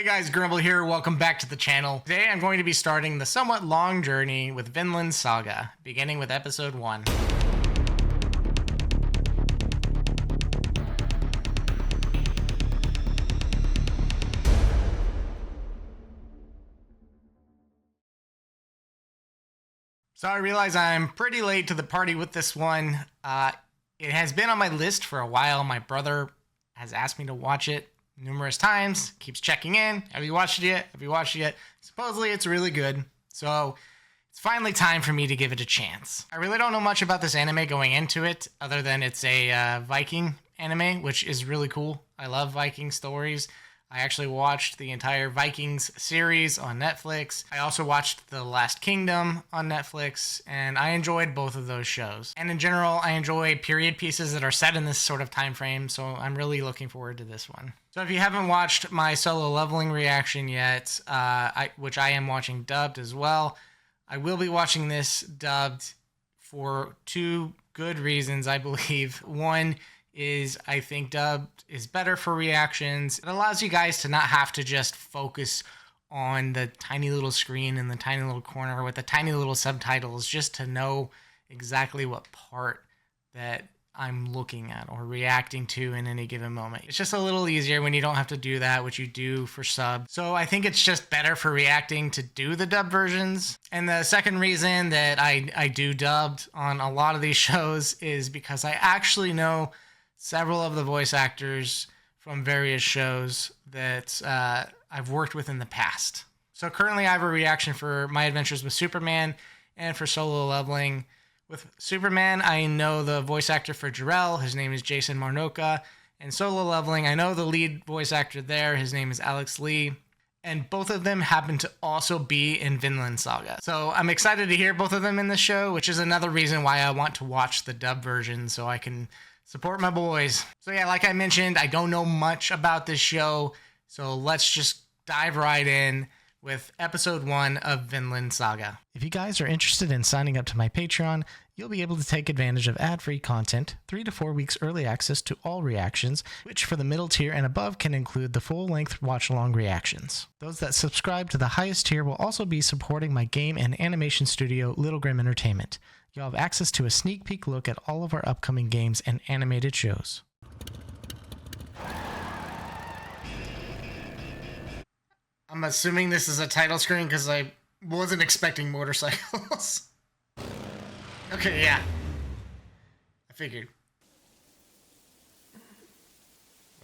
Hey guys, Grumble here. Welcome back to the channel. Today I'm going to be starting the somewhat long journey with Vinland Saga, beginning with episode 1. So I realize I'm pretty late to the party with this one. It has been on my list for a while. My brother has asked me to watch it numerous times, keeps checking in. Have you watched it yet? Have you watched it yet? Supposedly it's really good. So it's finally time for me to give it a chance. I really don't know much about this anime going into it, other than it's a Viking anime, which is really cool. I love Viking stories. I actually watched the entire Vikings series on Netflix. I also watched The Last Kingdom on Netflix, and I enjoyed both of those shows. And in general, I enjoy period pieces that are set in this sort of time frame, so I'm really looking forward to this one. So if you haven't watched my solo leveling reaction yet, which I am watching dubbed as well, I will be watching this dubbed for two good reasons, I believe. One is I think dubbed is better for reactions. It allows you guys to not have to just focus on the tiny little screen in the tiny little corner with the tiny little subtitles, just to know exactly what part that I'm looking at or reacting to in any given moment. It's just a little easier when you don't have to do that, which you do for sub. So I think it's just better for reacting to do the dub versions. And the second reason that I do dubbed on a lot of these shows is because I actually know several of the voice actors from various shows that I've worked with in the past. So currently I have a reaction for My Adventures with Superman and for Solo Leveling. With Superman, I know the voice actor for Jor-El. His name is Jason Marnocha. And Solo Leveling, I know the lead voice actor there. His name is Alex Lee. And both of them happen to also be in Vinland Saga. So I'm excited to hear both of them in the show, which is another reason why I want to watch the dub version so I can support my boys. So yeah, like I mentioned, I don't know much about this show, so let's just dive right in with episode 1 of Vinland Saga. If you guys are interested in signing up to my Patreon, you'll be able to take advantage of ad-free content, 3 to 4 weeks early access to all reactions, which for the middle tier and above can include the full-length watch-along reactions. Those that subscribe to the highest tier will also be supporting my game and animation studio, Little Grim Entertainment. You'll have access to a sneak peek look at all of our upcoming games and animated shows. I'm assuming this is a title screen because I wasn't expecting motorcycles. Okay, yeah. I figured.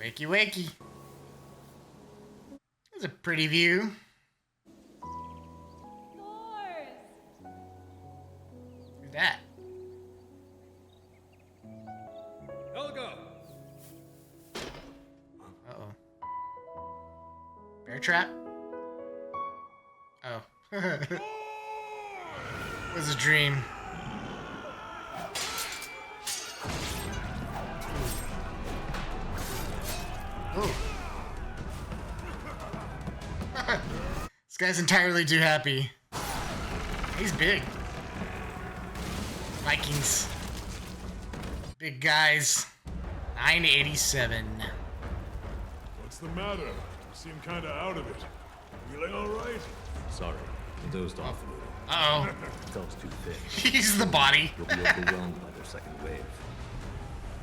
Wakey wakey. There's a pretty view. That. Helga. Uh-oh. Bear trap? Oh. It was a dream. Oh. This guy's entirely too happy. He's big. Vikings. Big guys. 987. What's the matter? You seem kinda out of it. Feeling alright? Sorry, I dozed off a little. Uh-oh. Felt too thick. He's the body. You'll be overwhelmed by their second wave.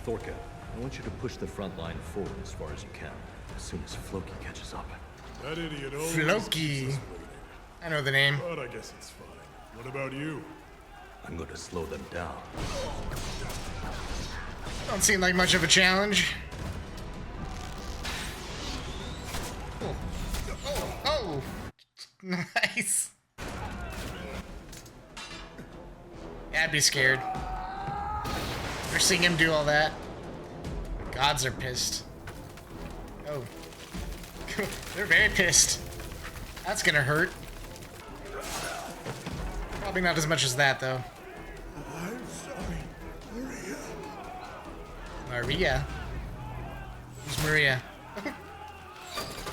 Thorka, I want you to push the front line forward as far as you can, as soon as Floki catches up. That idiot always Floki. keeps us I know the name. waiting. But I guess it's fine. What about you? I'm going to slow them down. Don't seem like much of a challenge. Oh. Oh. Oh. Nice. Yeah, I'd be scared. We're seeing him do all that. Gods are pissed. Oh. They're very pissed. That's gonna hurt. Probably not as much as that, though. I'm sorry, Maria. Maria? Who's Maria?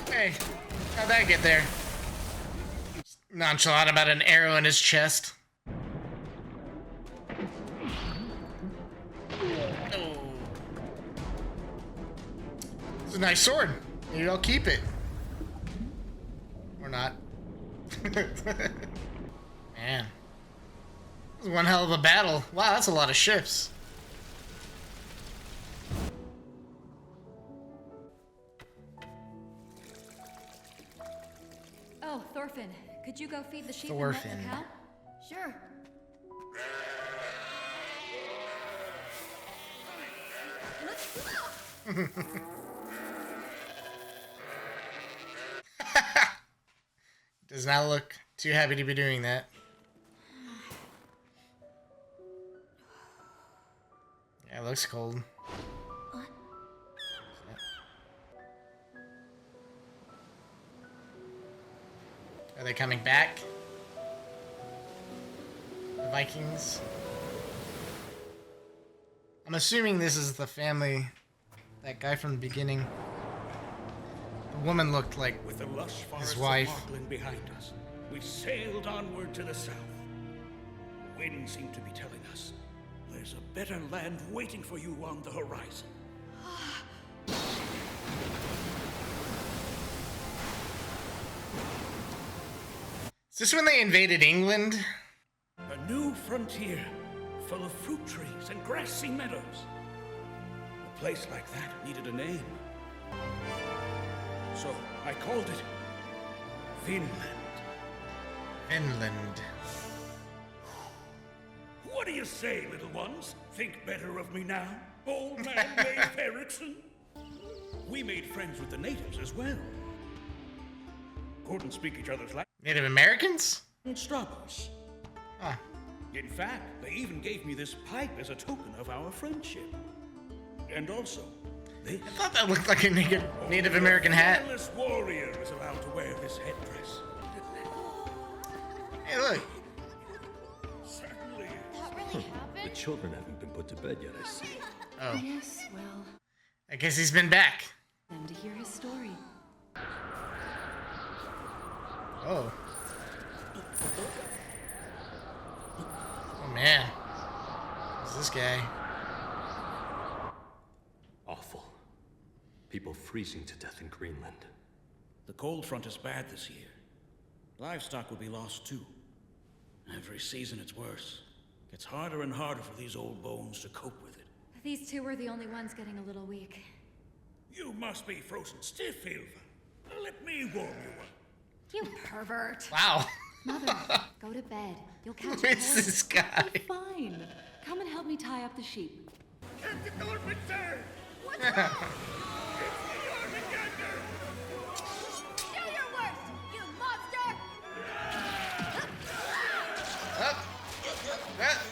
Hey, how'd that get there? Nonchalant about an arrow in his chest. Oh. It's a nice sword. Maybe I'll keep it. not. Man. This is one hell of a battle. Wow, that's a lot of ships. Oh, Thorfinn, could you go feed the sheep Thorfinn. and let the cow? Sure. Does not look too happy to be doing that. Yeah, it looks cold. Are they coming back? The Vikings? I'm assuming this is the family. That guy from the beginning. The woman looked like With the lush forests his wife. of Markland behind us, we sailed onward to the south. The wind seemed to be telling us, there's a better land waiting for you on the horizon. Is this when they invaded England? A new frontier, full of fruit trees and grassy meadows. A place like that needed a name. So I called it Vinland. Vinland. What do you say, little ones? Think better of me now? Old man Leif Erikson? We made friends with the natives as well. Couldn't speak each other's language. Native Americans? Strabos. Huh. In fact, they even gave me this pipe as a token of our friendship. And also, this. I thought that looked like a Native American hat. A fearless warrior is allowed to wear this headdress. Hey, look. Certainly. That really The happened? children haven't been put to bed yet, I see. Oh, Yes, well, I guess he's been back. them to hear his story. Oh. Oh man. Who's this guy? Awful. People freezing to death in Greenland. The cold front is bad this year. Livestock will be lost too. Every season it's worse. Gets harder and harder for these old bones to cope with it. These two were the only ones getting a little weak. You must be frozen stiff, Ilva. Let me warm you up. You pervert. Wow. Mother, go to bed. You'll catch Who a is cold. this guy? Fine. Come and help me tie up the sheep. Captain Normandy! What's It's wrong? the Armageddon! Do your worst, you monster! Up. Ah.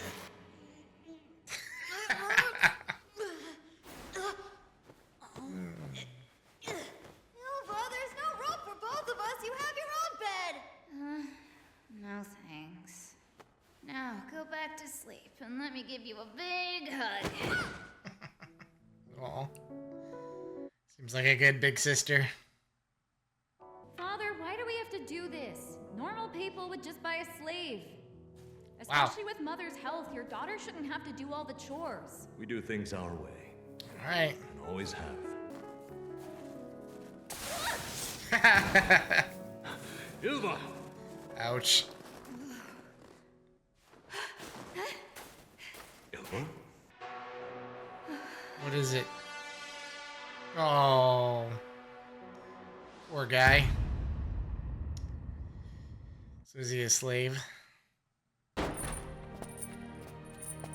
Ilva, there's no room for both of us. You have your own bed. No thanks. Now go back to sleep and let me give you a big hug. Aw. Seems like a good big sister. Father, why do we have to do this? Normal people would just buy a slave. Wow. Especially with Mother's health, your daughter shouldn't have to do all the chores. We do things our way, Alright. and always have. Ilva! Ouch. Ilva? What is it? Oh. Poor guy. So is he a slave?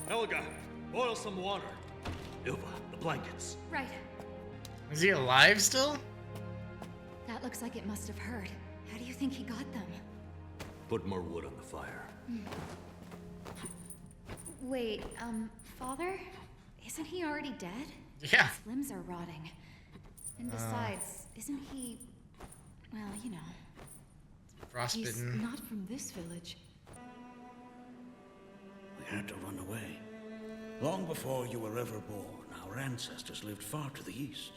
Helga, boil some water. Ilva, the blankets. Right. Is he alive still? That looks like it must have hurt. How do you think he got them? Put more wood on the fire. Wait, Father? Isn't he already dead? Yeah. His limbs are rotting. And besides, isn't he... Well, you know. He's Frostbitten. not from this village. We had to run away. Long before you were ever born, our ancestors lived far to the east.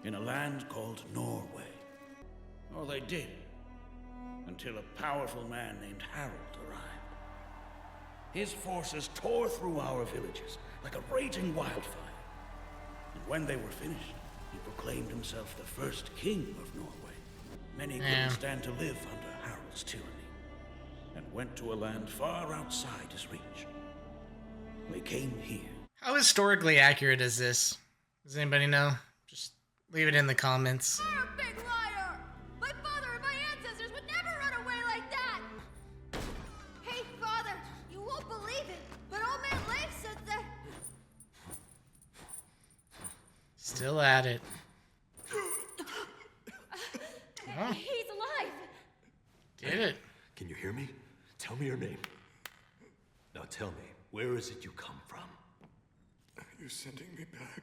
In a land called Norway. Or they did. Until a powerful man named Harold arrived. His forces tore through our villages like a raging wildfire. And when they were finished, he proclaimed himself the first king of Norway. Many Yeah. couldn't stand to live under Harald's tyranny, and went to a land far outside his reach. They came here. How historically accurate is this? Does anybody know? Just leave it in the comments. You're a big liar! My father and my ancestors would never run away like that! Hey, Father, you won't believe it, but Old Man Leif said that... Still at it. Oh, He's alive! did it. Can you hear me? Tell me your name. Now tell me, where is it you come from? Are you sending me back?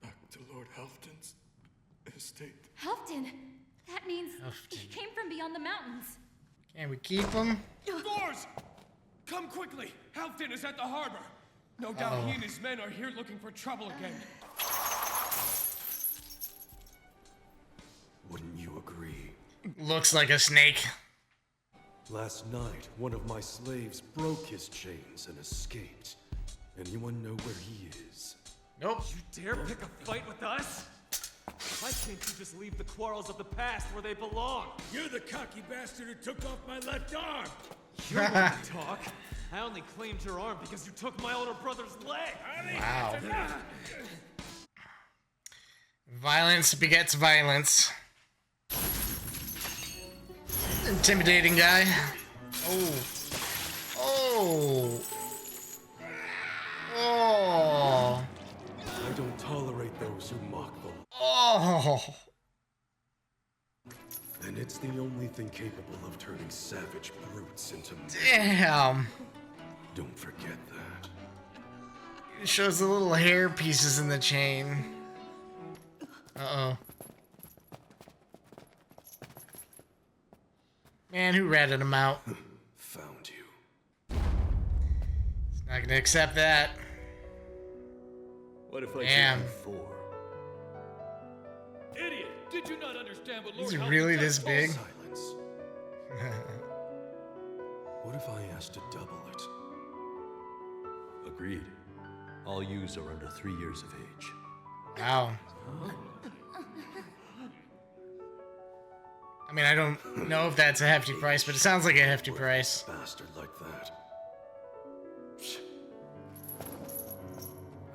Back to Lord Halfton's estate? Halfton! That means Halfton. he came from beyond the mountains. Can we keep him? Doors! Come quickly! Halfton is at the harbor. No doubt he and his men are here looking for trouble again. Wouldn't you agree? Looks like a snake. Last night, one of my slaves broke his chains and escaped. Anyone know where he is? Nope. You dare pick a fight with us? Why can't you just leave the quarrels of the past where they belong? You're the cocky bastard who took off my left arm! You're one to talk. I only claimed your arm because you took my older brother's leg. Wow. Violence begets violence. Intimidating guy. Oh. Oh. Oh. I don't tolerate those who mock them. Oh. And it's the only thing capable of turning savage brutes into men. Damn. Don't forget that. It shows the little hair pieces in the chain. Uh-oh. Man, who ratted him out? Found you. He's not gonna accept that. What if I Damn. gave you 4? Idiot! Did you not understand what Lord He's Halfton really just this told big? us? Silence. What if I asked to double it? Agreed. All yous are under 3 years of age. Wow. I mean, I don't know if that's a hefty price, but it sounds like a hefty price. Bastard like that.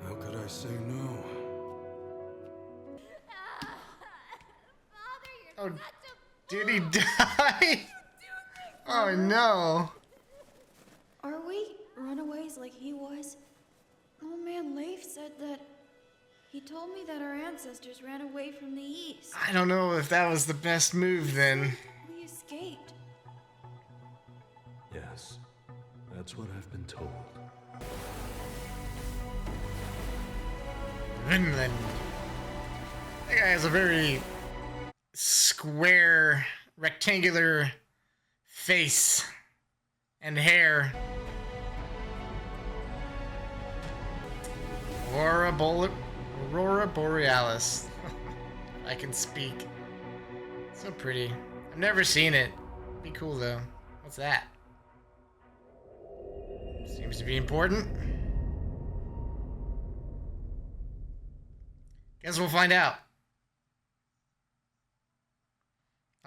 How could I say no? Father, you're Oh, such a... did he die? Oh no. Are we runaways like he was? Old Man Leif said that... He told me that our ancestors ran away from the east. I don't know if that was the best move then. We escaped. Yes, that's what I've been told. Vinland. That guy has a very square, rectangular face and hair. Aurora Borealis. I can speak. So pretty. I've never seen it. Be cool though. What's that? Seems to be important. Guess we'll find out.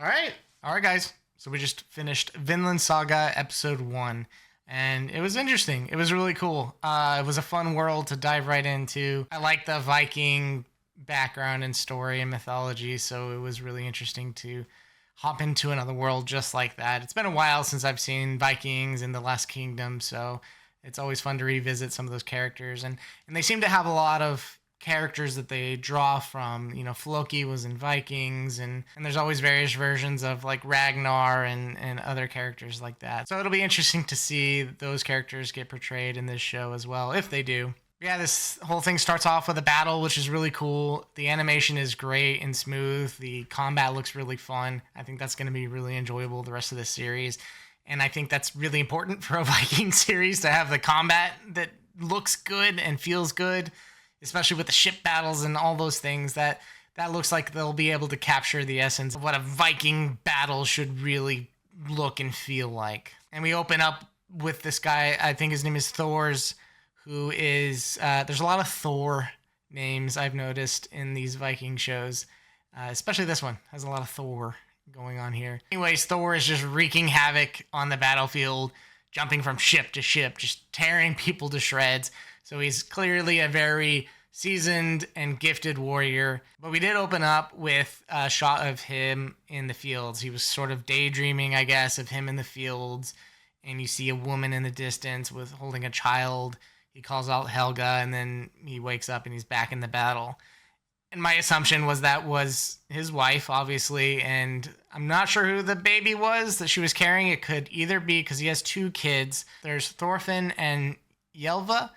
Alright, guys. So we just finished Vinland Saga episode 1. And it was interesting. It was really cool. It was a fun world to dive right into. I like the Viking background and story and mythology, so it was really interesting to hop into another world just like that. It's been a while since I've seen Vikings and The Last Kingdom, so it's always fun to revisit some of those characters. And they seem to have a lot of characters that they draw from. You know, Floki was in Vikings, and there's always various versions of like Ragnar and other characters like that. So it'll be interesting to see those characters get portrayed in this show as well, if they do. Yeah, this whole thing starts off with a battle, which is really cool. The animation is great and smooth. The combat looks really fun. I think that's going to be really enjoyable the rest of this series. And I think that's really important for a Viking series to have the combat that looks good and feels good, especially with the ship battles and all those things. That looks like they'll be able to capture the essence of what a Viking battle should really look and feel like. And we open up with this guy, I think his name is Thor's, who is, there's a lot of Thor names I've noticed in these Viking shows. Especially this one has a lot of Thor going on here. Anyways, Thor is just wreaking havoc on the battlefield, jumping from ship to ship, just tearing people to shreds. So he's clearly a very seasoned and gifted warrior. But we did open up with a shot of him in the fields. He was sort of daydreaming, I guess, of him in the fields. And you see a woman in the distance with holding a child. He calls out Helga, and then he wakes up and he's back in the battle. And my assumption was that was his wife, obviously, and I'm not sure who the baby was that she was carrying. It could either be, because he has 2 kids. There's Thorfinn and Yelva.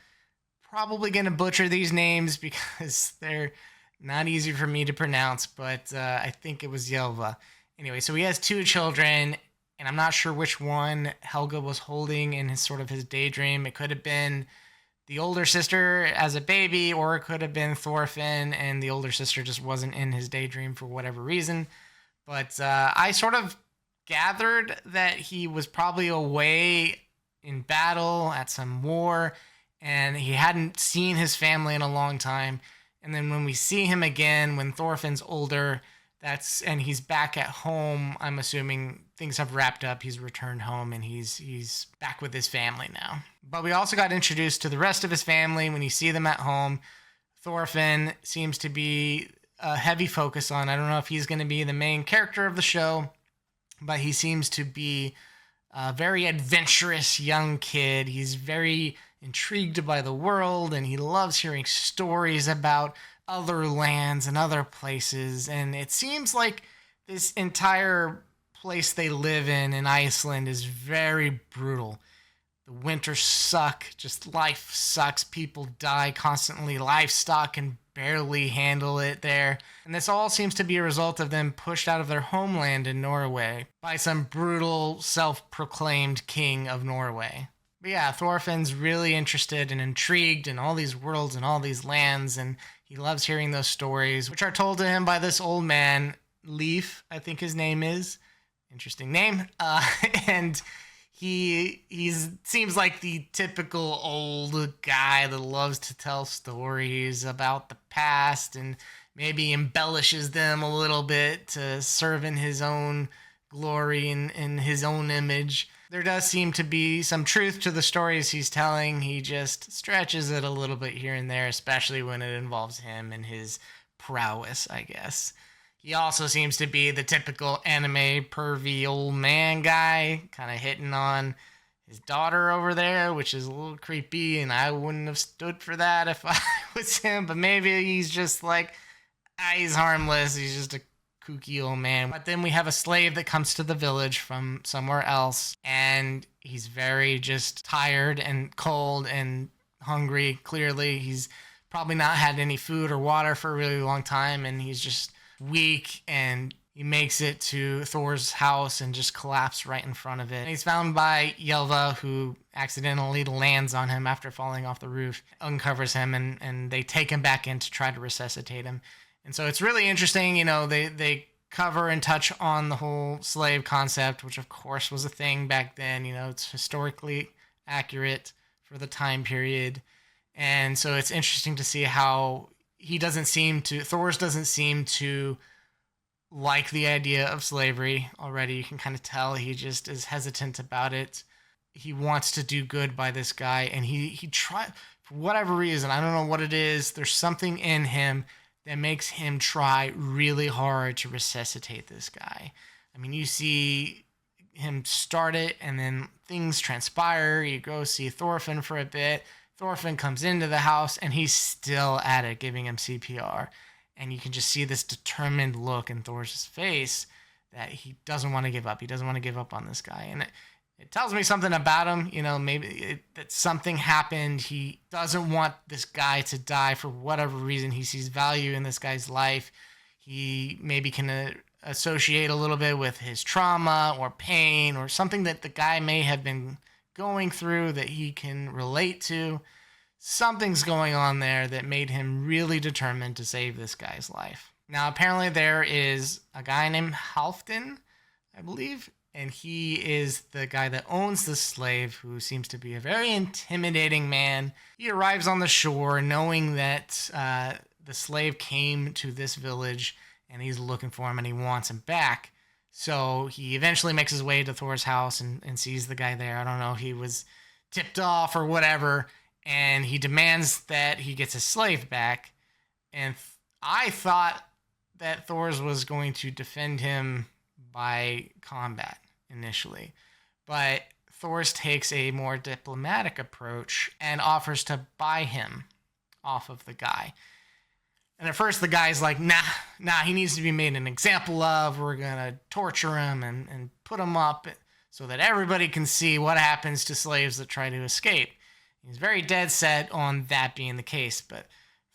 Probably going to butcher these names because they're not easy for me to pronounce, but I think it was Yelva. Anyway, so he has 2 children, and I'm not sure which one Helga was holding in his daydream. It could have been the older sister as a baby, or it could have been Thorfinn and the older sister just wasn't in his daydream for whatever reason. But I sort of gathered that he was probably away in battle at some war, and he hadn't seen his family in a long time. And then when we see him again, when Thorfinn's older, and he's back at home, I'm assuming things have wrapped up. He's returned home and he's back with his family now. But we also got introduced to the rest of his family. When you see them at home, Thorfinn seems to be a heavy focus on. I don't know if he's going to be the main character of the show, but he seems to be a very adventurous young kid. He's very intrigued by the world, and he loves hearing stories about other lands and other places. And it seems like this entire place they live in Iceland is very brutal. The winters suck, just life sucks. People die constantly. Livestock can barely handle it there. And this all seems to be a result of them pushed out of their homeland in Norway by some brutal, self-proclaimed king of Norway. But yeah, Thorfinn's really interested and intrigued in all these worlds and all these lands, and he loves hearing those stories, which are told to him by this old man, Leif, I think his name is. Interesting name. And he seems like the typical old guy that loves to tell stories about the past and maybe embellishes them a little bit to serve in his own glory and in his own image. There does seem to be some truth to the stories he's telling. He just stretches it a little bit here and there, especially when it involves him and his prowess, I guess. He also seems to be the typical anime pervy old man guy, kind of hitting on his daughter over there, which is a little creepy, and I wouldn't have stood for that if I was him, but maybe he's just like, he's harmless, he's just a kooky old man. But then we have a slave that comes to the village from somewhere else, and he's very just tired and cold and hungry. Clearly, he's probably not had any food or water for a really long time, and he's just weak, and he makes it to Thor's house and just collapsed right in front of it. And he's found by Yelva, who accidentally lands on him after falling off the roof, uncovers him, and they take him back in to try to resuscitate him. And so it's really interesting, they cover and touch on the whole slave concept, which of course was a thing back then. It's historically accurate for the time period. And so it's interesting to see how Thor's doesn't seem to like the idea of slavery already. You can kind of tell he just is hesitant about it. He wants to do good by this guy, and he try for whatever reason. I don't know what it is. There's something in him that makes him try really hard to resuscitate this guy. I mean, you see him start it, and then things transpire. You go see Thorfinn for a bit. Thorfinn comes into the house, and he's still at it, giving him CPR. And you can just see this determined look in Thor's face that he doesn't want to give up. He doesn't want to give up on this guy. And it tells me something about him. Maybe that something happened. He doesn't want this guy to die for whatever reason. He sees value in this guy's life. He maybe can associate a little bit with his trauma or pain or something that the guy may have been going through that he can relate to. Something's going on there that made him really determined to save this guy's life. Now, apparently there is a guy named Halfdan, I believe, and he is the guy that owns the slave, who seems to be a very intimidating man. He arrives on the shore knowing that the slave came to this village and he's looking for him and he wants him back. So he eventually makes his way to Thor's house and sees the guy there. I don't know if he was tipped off or whatever, and he demands that he gets his slave back. And I thought that Thor's was going to defend him by combat initially, but Thor's takes a more diplomatic approach and offers to buy him off of the guy. And at first the guy's like, nah, he needs to be made an example of. We're going to torture him and put him up so that everybody can see what happens to slaves that try to escape. He's very dead set on that being the case, but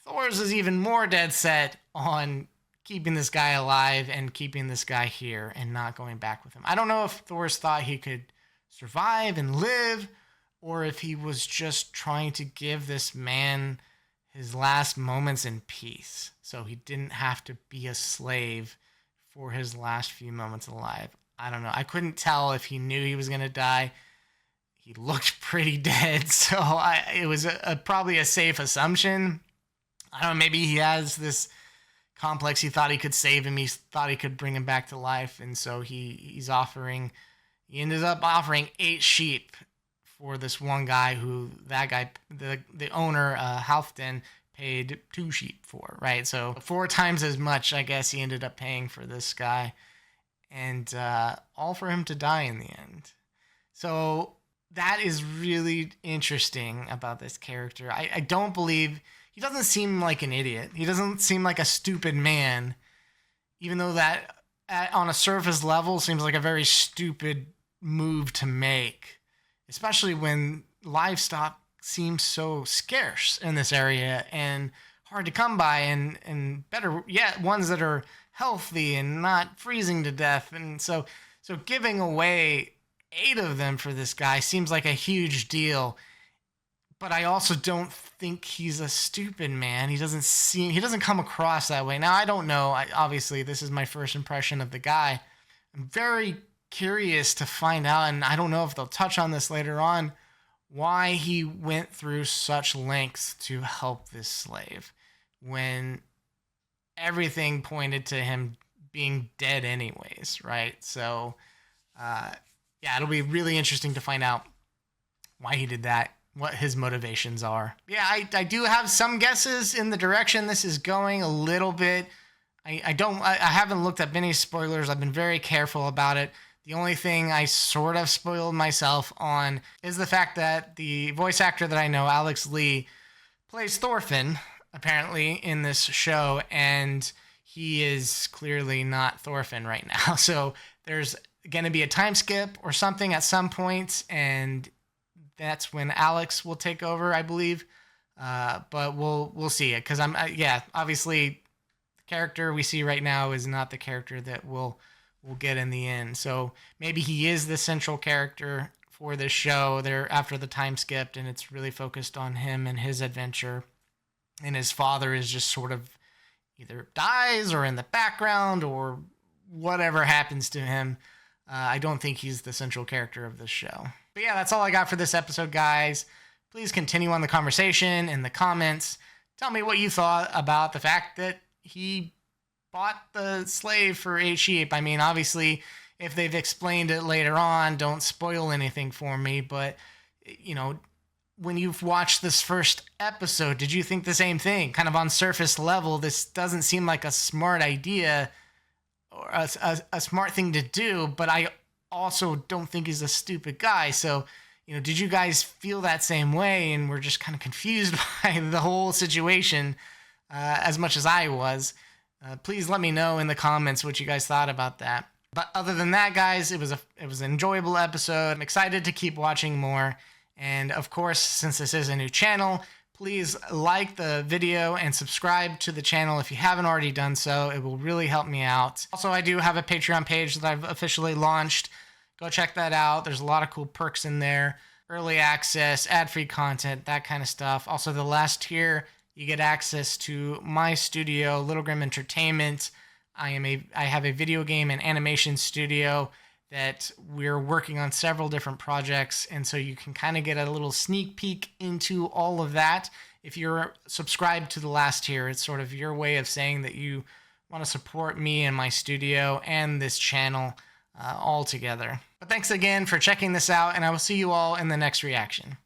Thor's is even more dead set on keeping this guy alive and keeping this guy here and not going back with him. I don't know if Thor's thought he could survive and live, or if he was just trying to give this man his last moments in peace, so he didn't have to be a slave for his last few moments alive. I don't know. I couldn't tell if he knew he was going to die. He looked pretty dead, so it was probably a safe assumption. I don't know, maybe he has this complex. He thought he could save him. He thought he could bring him back to life, and so he ended up offering 8 sheep for this one guy who the owner, Halfdan, paid 2 sheep for, right? So 4 times as much, I guess, he ended up paying for this guy, and all for him to die in the end. So that is really interesting about this character. I don't believe, he doesn't seem like an idiot. He doesn't seem like a stupid man, even though that on a surface level seems like a very stupid move to make, especially when livestock seems so scarce in this area and hard to come by, and better yet, ones that are healthy and not freezing to death. And so giving away 8 of them for this guy seems like a huge deal. But I also don't think he's a stupid man. He doesn't come across that way. Now, I don't know. Obviously, this is my first impression of the guy. I'm very curious to find out, and I don't know if they'll touch on this later on, why he went through such lengths to help this slave when everything pointed to him being dead anyways, right? So, yeah, it'll be really interesting to find out why he did that, what his motivations are. Yeah, I do have some guesses in the direction this is going a little bit. I haven't looked up any spoilers. I've been very careful about it. The only thing I sort of spoiled myself on is the fact that the voice actor that I know, Alex Lee, plays Thorfinn, apparently, in this show, and he is clearly not Thorfinn right now. So there's going to be a time skip or something at some point, and that's when Alex will take over, I believe. But we'll see it, because obviously the character we see right now is not the character that we'll get in the end. So maybe he is the central character for this show there after the time skipped, and it's really focused on him and his adventure, and his father is just sort of either dies or in the background or whatever happens to him. I don't think he's the central character of this show. But yeah, that's all I got for this episode, guys. Please continue on the conversation in the comments. Tell me what you thought about the fact that he bought the slave for 8 sheep. I mean, obviously, if they've explained it later on, don't spoil anything for me. But, when you've watched this first episode, did you think the same thing? Kind of on surface level, this doesn't seem like a smart idea or a smart thing to do, but I also don't think he's a stupid guy. So, did you guys feel that same way and were just kind of confused by the whole situation as much as I was? Please let me know in the comments what you guys thought about that. But other than that, guys, it was an enjoyable episode. I'm excited to keep watching more. And of course, since this is a new channel, please like the video and subscribe to the channel if you haven't already done so. It will really help me out. Also, I do have a Patreon page that I've officially launched. Go check that out. There's a lot of cool perks in there. Early access, ad-free content, that kind of stuff. Also, the last tier, you get access to my studio, Little Grim Entertainment. I have a video game and animation studio that we're working on several different projects, and so you can kind of get a little sneak peek into all of that. If you're subscribed to the last tier, it's sort of your way of saying that you want to support me and my studio and this channel all together. But thanks again for checking this out, and I will see you all in the next reaction.